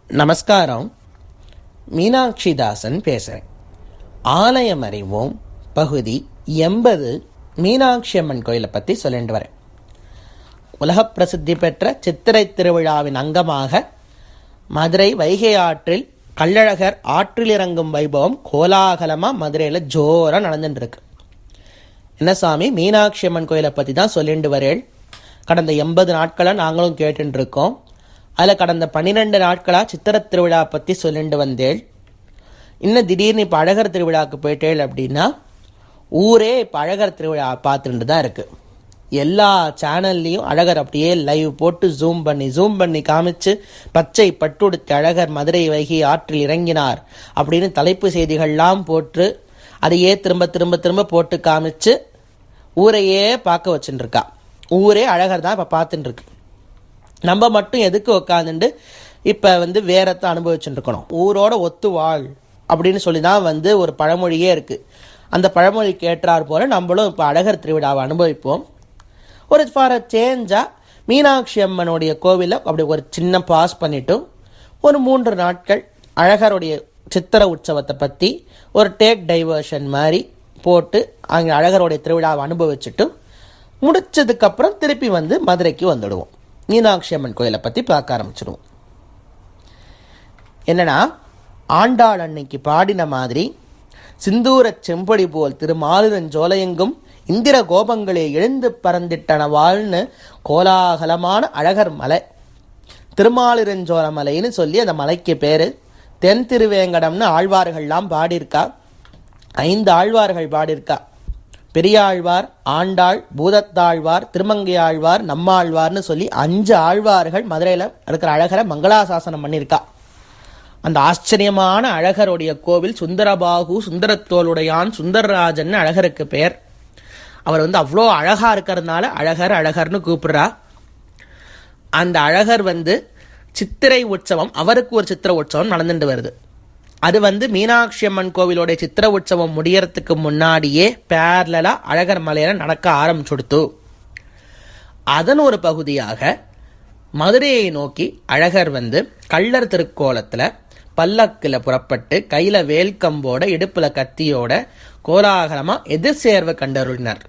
நமஸ்காரம். மீனாட்சிதாசன் பேசுகிறேன். ஆலயம் அறிவோம் பகுதி 80 மீனாட்சி அம்மன் கோயிலை பற்றி சொல்லிட்டு வரேன். உலக பிரசித்தி பெற்ற சித்திரை திருவிழாவின் அங்கமாக மதுரை வைகை ஆற்றில் கள்ளழகர் ஆற்றில் இறங்கும் வைபவம் கோலாகலமாக மதுரையில் ஜோராக நடந்துட்டு இருக்கு. என்ன சாமி, மீனாட்சி அம்மன் கோயிலை பற்றி தான் சொல்லிட்டு வரேன். கடந்த 80 நாட்களாக நாங்களும் கேட்டுட்டு இருக்கோம். அதில் கடந்த 12 நாட்களாக சித்திரை திருவிழா பற்றி சொல்லிட்டு வந்தேள். இன்னும் திடீர்னு இப்போ அழகர் திருவிழாவுக்கு போயிட்டேள் அப்படின்னா ஊரே இப்போ அழகர் திருவிழா பார்த்துட்டு தான் இருக்குது. எல்லா சேனல்லையும் அழகர் அப்படியே லைவ் போட்டு ஜூம் பண்ணி காமிச்சு பச்சை பட்டுடுத்த அழகர் மதுரை வைகை ஆற்றில் இறங்கினார் அப்படின்னு தலைப்பு செய்திகள்லாம் போட்டு அதையே திரும்ப திரும்ப திரும்ப போட்டு காமிச்சு ஊரையே பார்க்க வச்சுட்டு இருக்கா. ஊரே அழகர் தான் இப்போ பார்த்துட்டு இருக்கு. நம்ம மட்டும் எதுக்கு உட்காந்துட்டு இப்போ வேறத்தை அனுபவிச்சுட்டு இருக்கணும். ஊரோட ஒத்து வாழ் அப்படின்னு சொல்லி தான் ஒரு பழமொழியே இருக்குது. அந்த பழமொழி கேட்டார் போல நம்மளும் இப்போ அழகர் திருவிழாவை அனுபவிப்போம். ஒரு ஃபார் அ சேஞ்சாக மீனாட்சி அம்மனுடைய கோவிலை அப்படி ஒரு சின்ன பாஸ் பண்ணிவிட்டு ஒரு 3 நாட்கள் அழகருடைய சித்திரை உற்சவத்தை பற்றி ஒரு டேக் டைவர்ஷன் மாதிரி போட்டு அங்கே அழகருடைய திருவிழாவை அனுபவிச்சுட்டு முடிச்சதுக்கப்புறம் திருப்பி மதுரைக்கு வந்துடுவோம். மீனாட்சி அம்மன் கோயிலை பற்றி பார்க்க ஆரம்பிச்சிடுவோம். என்னன்னா, ஆண்டாள் அன்னைக்கு பாடின மாதிரி சிந்தூர செம்பொடி போல் திருமாலிருஞ்சோலையெங்கும் இந்திர கோபங்களே எழுந்து பறந்திட்டனவாள்னு கோலாகலமான அழகர் மலை திருமாலிருஞ்சோல மலைன்னு சொல்லி அந்த மலைக்கு பேர். தென் திருவேங்கடம்னு ஆழ்வார்கள்லாம் பாடியிருக்கா. 5 ஆழ்வார்கள் பாடியிருக்கா. பெரியாழ்வார், ஆண்டாள், பூதத்தாழ்வார், திருமங்கையாழ்வார், நம்மாழ்வார்னு சொல்லி 5 ஆழ்வார்கள் மதுரையில் இருக்கிற அழகரை மங்களாசாசனம் பண்ணியிருக்கா. அந்த ஆச்சரியமான அழகருடைய கோவில் சுந்தரபாகு சுந்தரத்தோளுடையான் சுந்தரராஜன் அழகருக்கு பெயர். அவர் அவ்வளோ அழகாக இருக்கிறதுனால அழகர்னு கூப்பிடுறா. அந்த அழகர் சித்திரை உற்சவம், அவருக்கு ஒரு சித்திரை உற்சவம் நடந்துட்டு வருது. அது மீனாட்சி அம்மன் கோவிலோடைய சித்திரை உற்சவம் முடியறதுக்கு முன்னாடியே பேரலாக அழகர் மலையில் நடக்க ஆரம்பிச்சுடுத்து. அதன் ஒரு பகுதியாக மதுரையை நோக்கி அழகர் கள்ளர் திருக்கோலத்தில் பல்லக்கில் புறப்பட்டு கையில் வேல்கம்போட இடுப்பில் கத்தியோட கோலாகலமாக எதிர் சேர்வை கண்டருளினார்.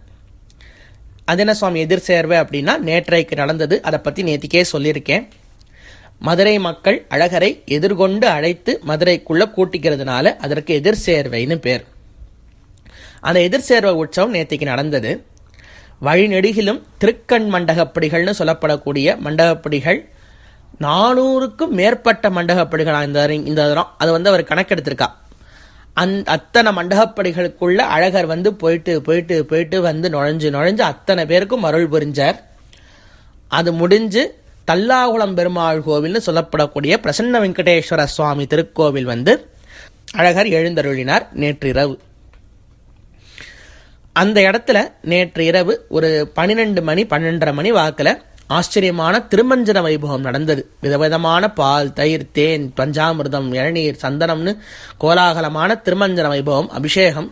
அது என்ன சுவாமி எதிர் சேர்வை அப்படின்னா, நேற்றைக்கு நடந்தது. அதை பற்றி நேற்றுக்கே சொல்லியிருக்கேன். மதுரை மக்கள் அழகரை எதிர்கொண்டு அழைத்து மதுரைக்குள்ளே கூட்டிக்கிறதுனால அதற்கு எதிர் சேர்வைன்னு பேர். அந்த எதிர் சேர்வை உற்சவம் நேற்றுக்கு நடந்தது. வழிநெடுகிலும் திருக்கண் மண்டகப்படிகள்னு சொல்லப்படக்கூடிய மண்டகப்படிகள் 400க்கும் மேற்பட்ட மண்டகப்படிகள் இந்த தரம் அது அவர் கணக்கெடுத்திருக்கா. அத்தனை மண்டகப்படிகளுக்குள்ள அழகர் போயிட்டு போயிட்டு போயிட்டு நுழைஞ்சு அத்தனை பேருக்கும் அருள் புரிஞ்சார். அது முடிஞ்சு தல்லாகுளம் பெருமாள் கோவில்னு சொல்லப்படக்கூடிய பிரசன்ன வெங்கடேஸ்வர சுவாமி திருக்கோவில் அழகர் எழுந்தருளினார் நேற்று இரவு. அந்த இடத்துல நேற்று இரவு ஒரு 12 மணி 12:30 மணி வாக்கில் ஆச்சரியமான திருமஞ்சன வைபவம் நடந்தது. விதவிதமான பால், தயிர், தேன், பஞ்சாமிர்தம், இளநீர், சந்தனம்னு கோலாகலமான திருமஞ்சன வைபவம், அபிஷேகம்.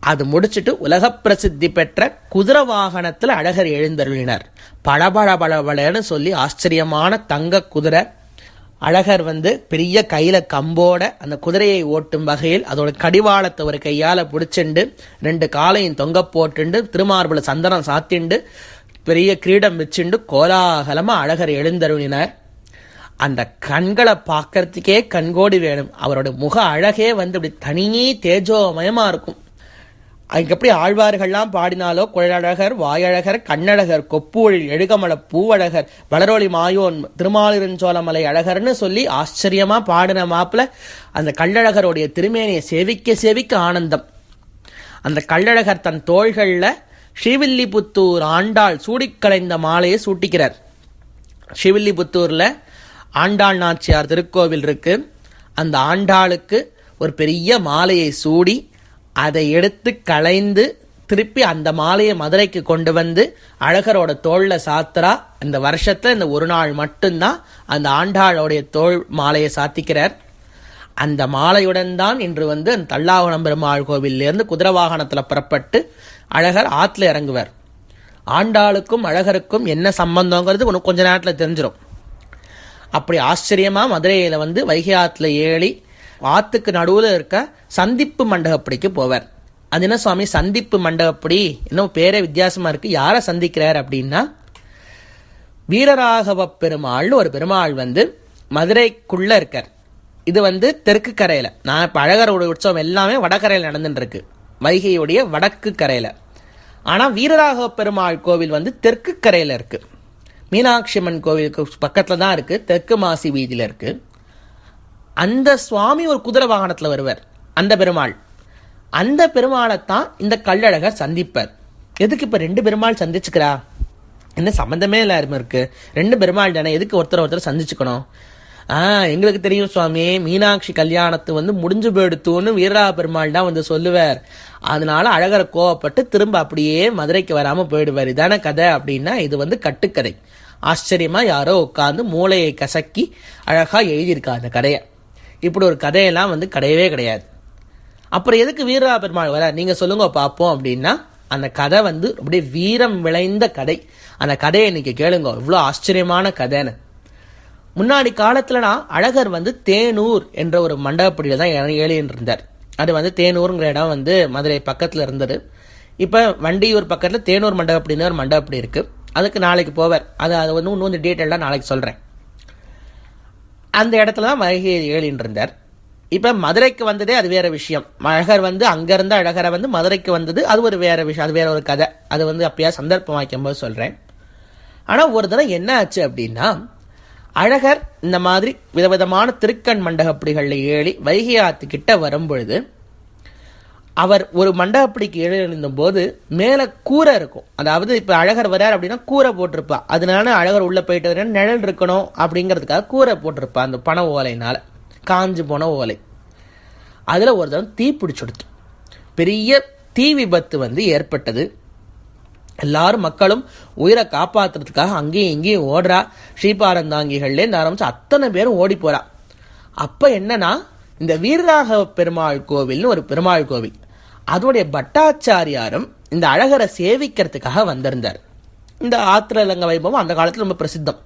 அது முடிச்சுட்டு உலக பிரசித்தி பெற்ற குதிரை வாகனத்தில் அழகர் எழுந்தருளினார். பளபளன்னு சொல்லி ஆச்சரியமான தங்க குதிரை. அழகர் பெரிய கையில் கம்போட அந்த குதிரையை ஓட்டும் வகையில் அதோட கடிவாளத்தை ஒரு கையால் பிடிச்சிண்டு 2 காலையும் தொங்க போட்டுண்டு திருமார்புல சந்தனம் சாத்திண்டு பெரிய கிரீடம் வச்சுண்டு கோலாகலமாக அழகர் எழுந்தருளினார். அந்த கண்களை பார்க்கறதுக்கே கண்கோடி வேணும். அவரோட முக அழகே இப்படி தனியே தேஜோமயமாக இருக்கும். அதுக்கு எப்படி ஆழ்வார்கள்லாம் பாடினாலோ குழலழகர், வாயழகர், கண்ணழகர், கொப்பூழில் எழுகமல பூவழகர், வளரொளி மாயோன், திருமாலிருஞ்சோலமலை அழகர்னு சொல்லி ஆச்சரியமாக பாடின மாப்பிள்ள அந்த கள்ளழகருடைய திருமேனியை சேவிக்க ஆனந்தம். அந்த கள்ளழகர் தன் தோள்களில் ஸ்ரீவில்லிபுத்தூர் ஆண்டாள் சூடிக்கலைந்த மாலையை சூட்டிக்கிறார். ஸ்ரீவில்லிபுத்தூரில் ஆண்டாள் நாச்சியார் திருக்கோவில் இருக்கு. அந்த ஆண்டாளுக்கு ஒரு பெரிய மாலையை சூடி அதை எடுத்து களைந்து திருப்பி அந்த மாலையை மதுரைக்கு கொண்டு அழகரோட தோளில் சாத்துறா. இந்த வருஷத்துல இந்த ஒரு நாள் மட்டும்தான் அந்த ஆண்டாளுடைய தோள் மாலையை சாத்திக்கிறார். அந்த மாலையுடன் தான் இன்று அந்த தல்லாகுளம் பெருமாள் கோவிலிருந்து குதிரை வாகனத்தில் புறப்பட்டு அழகர் ஆற்றுல இறங்குவார். ஆண்டாளுக்கும் அழகருக்கும் என்ன சம்பந்தங்கிறது உனக்கு கொஞ்ச நேரத்தில் தெரிஞ்சிடும். அப்படி ஆச்சரியமாக மதுரையில் வந்து வைகை ஆற்றுல ஏறி ஆற்றுக்கு நடுவில் இருக்க சந்திப்பு மண்டபப்படிக்கு போவார். அது என்ன சுவாமி சந்திப்பு மண்டபப்படி, இன்னும் பேரே வித்தியாசமாக இருக்குது. யாரை சந்திக்கிறார் அப்படின்னா, வீரராகவ பெருமாள்னு ஒரு பெருமாள் வந்து மதுரைக்குள்ளே இருக்கார். இது வந்து தெற்கு கரையில். நான் இப்போ அழகரோட உற்சவம் எல்லாமே வடகரையில் நடந்துட்டு இருக்கு, வைகையுடைய வடக்கு கரையில். ஆனால் வீரராகவ பெருமாள் கோவில் வந்து தெற்கு கரையில் இருக்குது. மீனாட்சி அம்மன் கோவிலுக்கு பக்கத்தில் தான் இருக்குது, தெற்கு மாசி வீதியில் இருக்குது. அந்த சுவாமி ஒரு குதிரை வாகனத்தில் வருவார். அந்த பெருமாள், அந்த பெருமாளைத்தான் இந்த கள்ளழகர் சந்திப்பார். எதுக்கு இப்போ 2 பெருமாள் சந்திச்சுக்கிறா? என்ன சம்மந்தமே இல்லாம இருக்கு? 2 பெருமாள் தானே, எதுக்கு ஒருத்தர் சந்திச்சுக்கணும்? எங்களுக்கு தெரியும் சுவாமி, மீனாட்சி கல்யாணத்து வந்து முடிஞ்சு போயிடுத்துன்னு வீரராக பெருமாள் தான் வந்து சொல்லுவார். அதனால அழகரை கோவப்பட்டு திரும்ப அப்படியே மதுரைக்கு வராமல் போயிடுவார். இதான கதை அப்படின்னா இது வந்து கட்டுக்கதை. ஆச்சரியமா யாரோ உட்காந்து மூளையை கசக்கி அழகா எழுதியிருக்கா அந்த கதையை. இப்படி ஒரு கதையெல்லாம் வந்து கிடையவே கிடையாது. அப்புறம் எதுக்கு வீரராக பெருமாள் வர நீங்க சொல்லுங்க பார்ப்போம் அப்படின்னா, அந்த கதை வந்து அப்படியே வீரம் விளைந்த கதை. அந்த கதையை இன்னைக்கு கேளுங்க, இவ்வளோ ஆச்சரியமான கதைன்னு. முன்னாடி காலத்துலனா அழகர் வந்து தேனூர் என்ற ஒரு மண்டபப்படியில் தான் ஏழின்னு இருந்தார். அது வந்து தேனூருங்கிற இடம் வந்து மதுரை பக்கத்தில் இருந்தது. இப்போ வண்டியூர் பக்கத்தில் தேனூர் மண்டபப்படின்னு ஒரு மண்டபப்படி இருக்குது. அதுக்கு நாளைக்கு போவார். அது வந்து இன்னும் டீட்டெயிலாக நாளைக்கு சொல்கிறேன். அந்த இடத்துல தான் வைகை ஏழின்னு இருந்தார். இப்போ மதுரைக்கு வந்ததே அது வேற விஷயம். அழகர் வந்து அங்கேருந்து அழகரை வந்து மதுரைக்கு வந்தது அது ஒரு வேற விஷயம், அது வேற ஒரு கதை. அது வந்து அப்பயா சந்தர்ப்பம் வாய்க்கும்போது சொல்கிறேன். ஆனால் ஒரு தடவை என்ன ஆச்சு அப்படின்னா, அழகர் இந்த மாதிரி விதவிதமான திருக்கண் மண்டபப்படிகளில் ஏறி வைகை ஆற்றுக்கிட்ட வரும்பொழுது அவர் ஒரு மண்டபப்படிக்கு எழுந்த போது மேலே கூரை இருக்கும். அதாவது இப்போ அழகர் வரார் அப்படின்னா கூரை போட்டிருப்பா. அதனால அழகர் உள்ளே போயிட்டு வரேன் நிழல் இருக்கணும் அப்படிங்கிறதுக்காக கூரை போட்டிருப்பா. அந்த பனை ஓலையினால காஞ்சு போன ஓலை. அதில் ஒரு தடவை தீ பிடிச்சுடுத்து. பெரிய தீ விபத்து வந்து ஏற்பட்டது. எல்லாரும் மக்களும் உயிரை காப்பாற்றுறதுக்காக அங்கேயும் இங்கேயும் ஓடுறா. ஸ்ரீபாரந்தாங்கிகள்லேருந்து ஆரம்பிச்சு அத்தனை பேரும் ஓடி போறா. அப்போ என்னன்னா, இந்த வீரராகவ பெருமாள் கோவில்னு ஒரு பெருமாள் கோவில், அதோடைய பட்டாச்சாரியாரும் இந்த அழகரை சேவிக்கிறதுக்காக வந்திருந்தார். இந்த ஆத்திரலங்க வைபவம் அந்த காலத்தில் ரொம்ப பிரசித்தம்.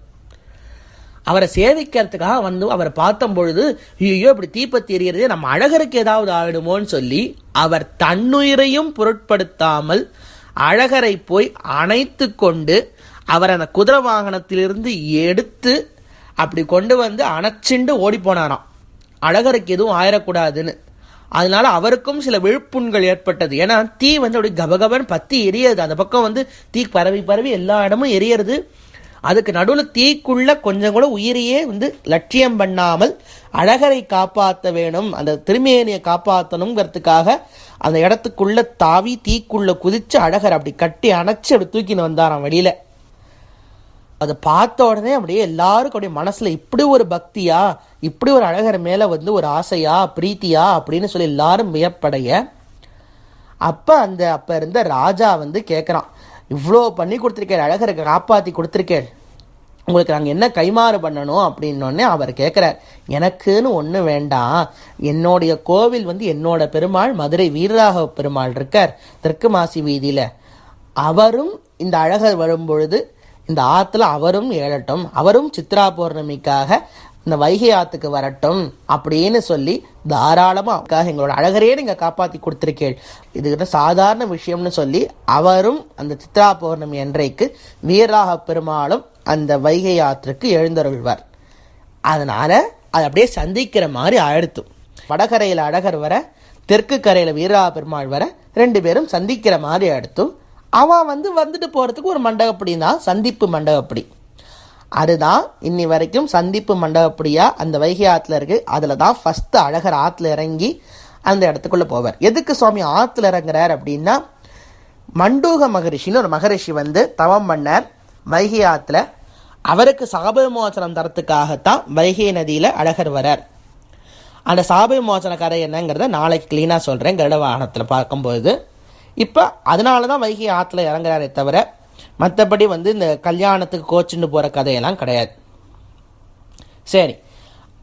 அவரை சேவிக்கிறதுக்காக வந்து அவரை பார்த்தும் பொழுது, ஐயோ இப்படி தீப்பத்தி எரியறதே, நம்ம அழகருக்கு ஏதாவது ஆயிடுமோன்னு சொல்லி அவர் தன்னுயிரையும் பொருட்படுத்தாமல் அழகரை போய் அணைத்து கொண்டு அவர் அந்த குதிரை வாகனத்திலிருந்து எடுத்து அப்படி கொண்டு வந்து அணைச்சிண்டு ஓடி போனாராம், அழகருக்கு எதுவும் ஆயிடக்கூடாதுன்னு. அதனால அவருக்கும் சில விழுப்புண்கள் ஏற்பட்டது. ஏன்னா தீ வந்து அப்படி கபகபன்னு பத்தி எரியது. அந்த பக்கம் வந்து தீ பரவி பரவி எல்லா இடமும் எரியறது. அதுக்கு நடுவில் தீக்குள்ள கொஞ்சம் கூட உயிரையே வந்து லட்சியம் பண்ணாமல் அழகரை காப்பாற்ற வேணும், அந்த திருமேனியை காப்பாற்றணுங்கிறதுக்காக அந்த இடத்துக்குள்ள தாவி தீக்குள்ள குதிச்சு அழகர் அப்படி கட்டி அணைச்சி அப்படி தூக்கின்னு வந்தாராம் வெளியில. அதை பார்த்த உடனே அப்படியே எல்லாருக்கும் அப்படியே மனசுல இப்படி ஒரு பக்தியா, இப்படி ஒரு அழகர் மேல வந்து ஒரு ஆசையா பிரீத்தியா அப்படின்னு சொல்லி எல்லாரும் வியப்படைய, அப்ப இருந்த ராஜா வந்து கேட்குறான், இவ்வளோ பண்ணி கொடுத்துருக்கேன், அழகருக்கு காப்பாற்றி கொடுத்துருக்கேன், உங்களுக்கு நாங்கள் என்ன கைமாறு பண்ணணும் அப்படின்னோடனே அவர் கேட்குறார், எனக்குன்னு ஒன்று வேண்டாம், என்னுடைய கோவில் வந்து என்னோட பெருமாள் மதுரை வீரராகவ பெருமாள் இருக்கார் தெற்கு மாசி வீதியில், அவரும் இந்த அழகர் வரும்பொழுது இந்த ஆற்றுல அவரும் ஏழட்டும், அவரும் சித்ரா பௌர்ணமிக்காக இந்த வைகை ஆற்றுக்கு வரட்டும் அப்படின்னு சொல்லி தாராளமாக எங்களோட அழகரையே நீங்கள் காப்பாற்றி கொடுத்துருக்கேள், இது சாதாரண விஷயம்னு சொல்லி அவரும் அந்த சித்ரா பௌர்ணமி அன்றைக்கு வீரராக பெருமாளும் அந்த வைகை ஆற்றுக்கு எழுந்தருள்வார். அதனால் அது அப்படியே சந்திக்கிற மாதிரி ஆயிடுத்து. வடகரையில் அழகர் வர, தெற்கு கரையில் வீரராக பெருமாள் வர, 2 பேரும் சந்திக்கிற மாதிரி ஆயிடுத்து. அவன் வந்துட்டு போகிறதுக்கு ஒரு மண்டபப்படி தான் சந்திப்பு மண்டபப்படி. அதுதான் இன்னி வரைக்கும் சந்திப்பு மண்டபப்படியா அந்த வைகை ஆற்றுல இருக்கு. அதில் தான் ஃபஸ்ட்டு அழகர் ஆற்றுல இறங்கி அந்த இடத்துக்குள்ளே போவார். எதுக்கு சுவாமி ஆற்றுல இறங்குறார் அப்படின்னா, மண்டூக மகரிஷின்னு ஒரு மகரிஷி வந்து தவம் பண்ணார் வைகை ஆற்றுல. அவருக்கு சாப விமோசனம் தரத்துக்காகத்தான் வைகை நதியில் அழகர் வரார். அந்த சாப விமோசன கதை என்னங்கிறத நாளைக்கு கிளீனாக சொல்கிறேன் கருட வாகனத்தில் பார்க்கும்போது. இப்போ அதனால தான் வைகை ஆற்றுல இறங்குறாரே தவிர மற்றபடி வந்து இந்த கல்யாணத்துக்கு கோச்சுன்னு போகிற கதையெல்லாம் கிடையாது. சரி,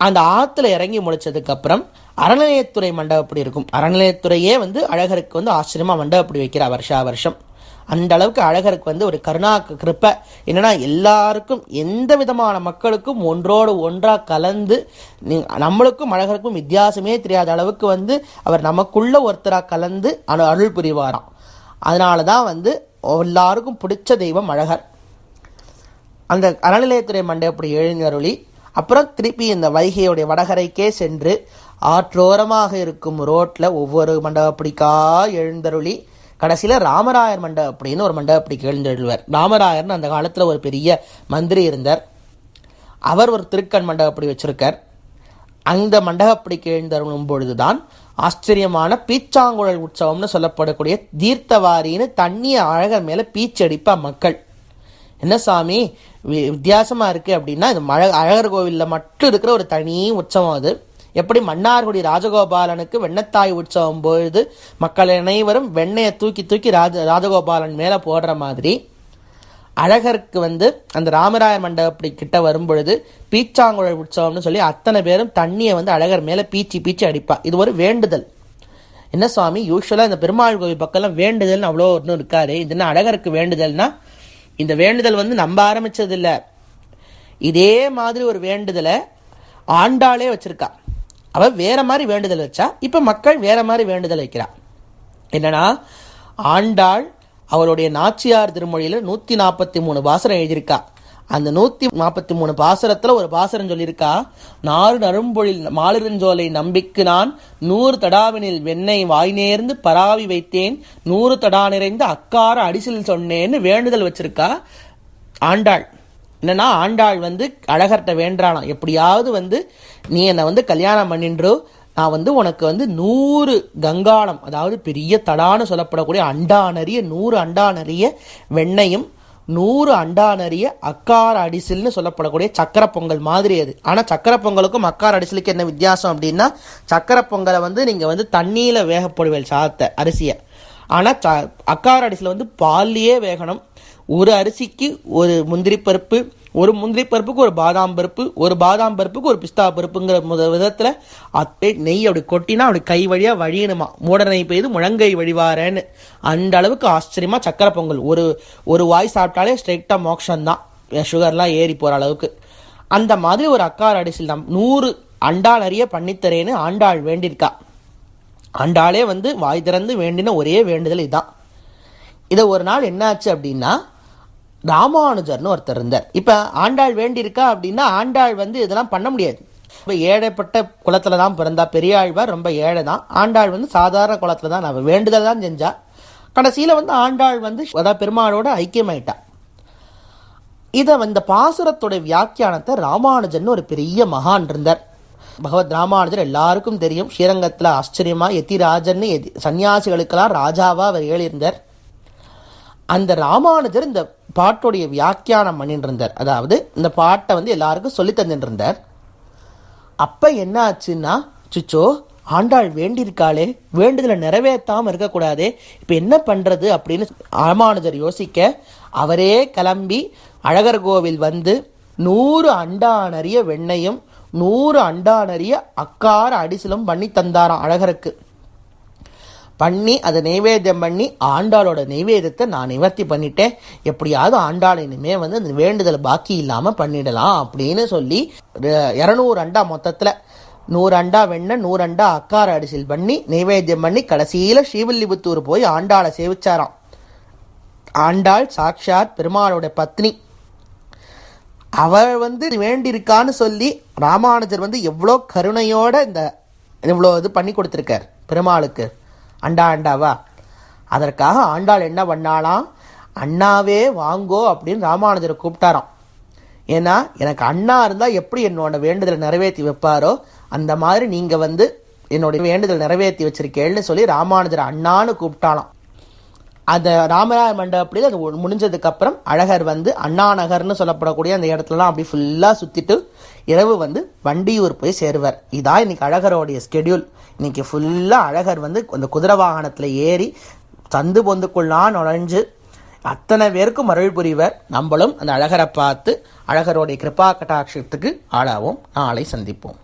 அந்த ஆற்றுல இறங்கி முடிச்சதுக்கப்புறம் அறநிலையத்துறை மண்டபப்படி இருக்கும். அறநிலையத்துறையே வந்து அழகருக்கு வந்து ஆச்சரியமாக மண்டபப்படி வைக்கிற வருஷா வருஷம். அந்த அளவுக்கு அழகருக்கு வந்து ஒரு கருணா கிருப்பை. என்னன்னா எல்லாருக்கும் எந்த விதமான மக்களுக்கும் ஒன்றோடு ஒன்றாக கலந்து நம்மளுக்கும் அழகருக்கும் வித்தியாசமே தெரியாத அளவுக்கு வந்து அவர் நமக்குள்ள ஒருத்தராக கலந்து அருள் புரிவாராம். அதனால தான் வந்து எல்லாருக்கும் பிடிச்ச தெய்வம் அழகர். அந்த அறநிலையத்துறை மண்டபப்படி எழுந்தருளி அப்புறம் திருப்பி இந்த வைகையுடைய வடகரைக்கே சென்று ஆற்றோரமாக இருக்கும் ரோட்டில் ஒவ்வொரு மண்டபப்படிக்கா எழுந்தருளி கடைசியில் ராமராயர் மண்டபப்படின்னு ஒரு மண்டபப்படிக்கு எழுந்தருள்வார். ராமராயர்னு அந்த காலத்தில் ஒரு பெரிய மந்திரி இருந்தார். அவர் ஒரு திருக்கண் மண்டபப்படி வச்சிருக்கார். அந்த மண்டபப்படிக்கு எழுந்தருளும் பொழுதுதான் ஆச்சரியமான பீச்சாங்குழல் உற்சவம்னு சொல்லப்படக்கூடிய தீர்த்தவாரின்னு தண்ணியை அழகர் மேலே பீச்சடிப்பா மக்கள். என்ன சாமி வித்தியாசமாக இருக்குது அப்படின்னா, இது அழகர் கோவிலில் மட்டும் இருக்கிற ஒரு தனி உற்சவம். அது எப்படி மன்னார்குடி ராஜகோபாலனுக்கு வெண்ணத்தாய் உற்சவம் பொழுது மக்கள் அனைவரும் வெண்ணெயை தூக்கி தூக்கி ராஜகோபாலன் மேலே போடுற மாதிரி அழகருக்கு வந்து அந்த ராமராயர் மண்டபப்படி கிட்ட வரும்பொழுது பீச்சாங்குழல் உற்சவம்னு சொல்லி அத்தனை பேரும் தண்ணியை வந்து அழகர் மேலே பீச்சி பீச்சி அடிப்பா. இது ஒரு வேண்டுதல். என்ன சுவாமி யூஸ்வலாக இந்த பெருமாள் கோவில் பக்கம்லாம் வேண்டுதல்னு அவ்வளோ ஒன்றும் இருக்காது. இது என்ன அழகருக்கு வேண்டுதல்னா, இந்த வேண்டுதல் வந்து நம்ப ஆரம்பிச்சது இல்லை. இதே மாதிரி ஒரு வேண்டுதலை ஆண்டாளே வச்சிருக்கா. அவள் வேற மாதிரி வேண்டுதல் வச்சா, இப்போ மக்கள் வேற மாதிரி வேண்டுதல் வைக்கிறா. என்னன்னா, ஆண்டாள் அவளுடைய நாச்சியார் திருமொழியில் 143 பாசுரம் எழுதியிருக்கா. அந்த 143 பாசுரத்தில் ஒரு பாசுரம் சொல்லியிருக்கா, நாறு நறும்பொழில் மாலிருஞ்சோலை நம்பிக்கு நான் 100 தடாவினில் வெண்ணெய் வாய் நேர்ந்து பராவி வைத்தேன் 100 தடா நிறைந்த அக்கார அடிசில் சொன்னேன்னு வேண்டுதல் வச்சிருக்கா ஆண்டாள். என்னன்னா, ஆண்டாள் வந்து அழகர்கிட்ட வேண்டாளாம், எப்படியாவது வந்து நீ என்னை வந்து கல்யாணம் பண்ணின்றோ, நான் வந்து உனக்கு வந்து 100 கங்காளம், அதாவது பெரிய தடான்னு சொல்லப்படக்கூடிய அண்டா நிறைய 100 அண்டா நிறைய வெண்ணையும் 100 அண்டா நிறைய அக்கார அடிசில்னு சொல்லப்படக்கூடிய சக்கரை பொங்கல் மாதிரி அது. ஆனால் சக்கரை பொங்கலுக்கும் அக்கார அடிசிலுக்கு என்ன வித்தியாசம் அப்படின்னா, சக்கரை பொங்கலை வந்து நீங்கள் வந்து தண்ணியில் வேகப்படுவேல் சாதத்தை அரிசியை. ஆனால் அக்கார அடிசில் வந்து பால்லையே வேகணும். ஒரு அரிசிக்கு ஒரு முந்திரி பருப்பு, ஒரு முந்திரி பருப்புக்கு ஒரு பாதாம் பருப்பு, ஒரு பாதாம் பருப்புக்கு ஒரு பிஸ்தா பருப்புங்கிற விதத்தில் அப்படியே நெய் அப்படி கொட்டினா அப்படி கை வழியாக வழியணுமா, மூட நெய் பெய்து முழங்கை வழிவாரன்னு. அந்த அளவுக்கு ஆச்சரியமாக சக்கரை பொங்கல் ஒரு வாய் சாப்பிட்டாலே ஸ்ட்ரெயிட்டாக மோக்ஷந்தான், சுகர்லாம் ஏறி போகிற அளவுக்கு. அந்த மாதிரி ஒரு அக்கார அடிசில் 100 அண்டா நிறைய பண்ணித்தரேன்னு ஆண்டாள் வேண்டியிருக்கா. ஆண்டாளே வந்து வாய் திறந்து வேண்டின ஒரே வேண்டுதல் இதுதான். இதை ஒரு நாள் என்னாச்சு அப்படின்னா, ராமானுஜர்னு ஒருத்தர் இருந்தார். இப்போ ஆண்டாள் வேண்டியிருக்கா அப்படின்னா, ஆண்டாள் வந்து இதெல்லாம் பண்ண முடியாது. இப்போ ஏழைப்பட்ட குளத்தில் தான் பிறந்தா. பெரியாழ்வார் ரொம்ப ஏழை தான். ஆண்டாள் வந்து சாதாரண குளத்தில் தான் நான் வேண்டுதல் தான் செஞ்சா. கடைசியில் வந்து ஆண்டாள் வந்து அதாவது பெருமாளோட ஐக்கியமாயிட்டா. இதை இந்த பாசுரத்தோட வியாக்கியானத்தை ராமானுஜர்னு ஒரு பெரிய மகான் இருந்தார். பகவத் ராமானுஜர் எல்லாருக்கும் தெரியும். ஸ்ரீரங்கத்தில் ஆச்சரியமாக எத்திராஜன்னு சன்னியாசிகளுக்கெல்லாம் ராஜாவா அவர் ஏழிருந்தார். அந்த ராமானுஜர் இந்த பாட்டுடைய வியாக்கியானம் பண்ணிட்டு இருந்தார். அதாவது இந்த பாட்டை வந்து எல்லாருக்கும் சொல்லி தந்துட்டு இருந்தார். அப்போ என்ன ஆச்சுன்னா, சுச்சோ ஆண்டாள் வேண்டியிருக்காளே, வேண்டுதலை நிறைவேற்றாமல் இருக்கக்கூடாதே, இப்போ என்ன பண்ணுறது அப்படின்னு ராமானுஜர் யோசிக்க, அவரே கிளம்பி அழகர் கோவில் வந்து 100 அண்டா நிறைய வெண்ணையும் 100 அண்டா நிறைய அக்கார அடிசிலும் பண்ணி தந்தாராம் அழகருக்கு. பண்ணி அதை நைவேத்தியம் பண்ணி ஆண்டாளோட நைவேத்தியத்தை நான் நிவர்த்தி பண்ணிட்டேன், எப்படியாவது ஆண்டாள் இனிமே வந்து அந்த வேண்டுதல் பாக்கி இல்லாமல் பண்ணிடலாம் அப்படின்னு சொல்லி 200 அண்டா மொத்தத்தில் 100 அண்டா வெண்ணெய் 100 அண்டா அக்கார அடிசில் பண்ணி நைவேத்தியம் பண்ணி கடைசியில் ஸ்ரீவில்லிபுத்தூர் போய் ஆண்டாளை சேவிச்சாராம். ஆண்டாள் சாட்சாத் பெருமாளோட பத்னி. அவள் வந்து வேண்டியிருக்கான்னு சொல்லி ராமானுஜர் வந்து எவ்வளோ கருணையோட இந்த இவ்வளோ இது பண்ணி கொடுத்துருக்கார் பெருமாளுக்கு அண்டாவா. அதற்காக ஆண்டாள் என்ன பண்ணாலாம், அண்ணாவே வாங்கோ அப்படின்னு ராமானுஜரை கூப்பிட்டாராம். ஏன்னா எனக்கு அண்ணா இருந்தால் எப்படி என்னோட வேண்டுதலை நிறைவேற்றி வைப்பாரோ அந்த மாதிரி நீங்கள் வந்து என்னோட வேண்டுதல் நிறைவேற்றி வச்சிருக்கேன்னு சொல்லி ராமானுஜரை அண்ணான்னு கூப்பிட்டாலாம். அந்த ராமராய மண்டபப்படி அது முடிஞ்சதுக்கப்புறம் அழகர் வந்து அண்ணா நகர்னு சொல்லப்படக்கூடிய அந்த இடத்துலலாம் அப்படி ஃபுல்லாக சுற்றிட்டு இரவு வந்து வண்டியூர் போய் சேருவார். இதான் இன்னைக்கு அழகரோடைய ஸ்கெடியூல். இன்னைக்கு ஃபுல்லாக அழகர் வந்து அந்த குதிரை வாகனத்தில் ஏறி சந்து பொந்துக்குள்ளான் நுழைஞ்சு அத்தனை பேருக்கும் அருள் புரிவர். நம்மளும் அந்த அழகரை பார்த்து அழகரோடைய கிருபா கட்டாட்சத்துக்கு ஆளாவோம். நாளை சந்திப்போம்.